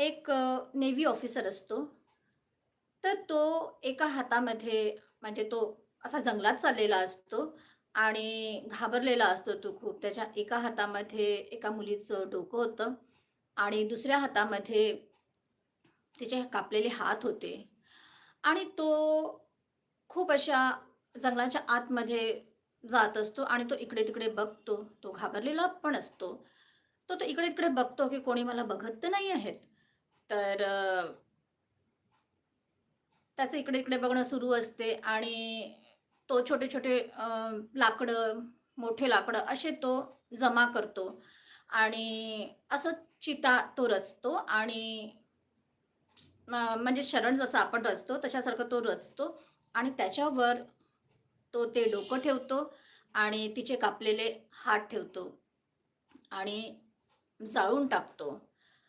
एक navy officer असतो. तर तो एका हातामध्ये म्हणजे तो असा जंगलात चाललेला असतो आणि घाबरलेला असतो तो खूप. त्याच्या एका हातामध्ये एका मुलीचं डोकं होतं आणि दुसऱ्या हातामध्ये तिचे कापलेले हात होते आणि तो खूप अशा जंगलाच्या आतमध्ये जात असतो आणि तो इकडे-तिकडे बघतो. तो घाबरलेला पण असतो. तो इकडे-तिकडे बघतो, की कोणी मला बघत तर नाही आहेत. तर त्याचं इकडे-इकडे बघणं सुरू असते आणि तो छोटे-छोटे लाकडं, मोठे लाकडं असे तो जमा करतो आणि असं चिता तो रचतो आणि म्हणजे शरण जसं आपण रचतो तशासारखं तो रचतो आणि त्याच्यावर तो ते डोकं ठेवतो आणि तिचे कापलेले हात ठेवतो आणि जाळून टाकतो.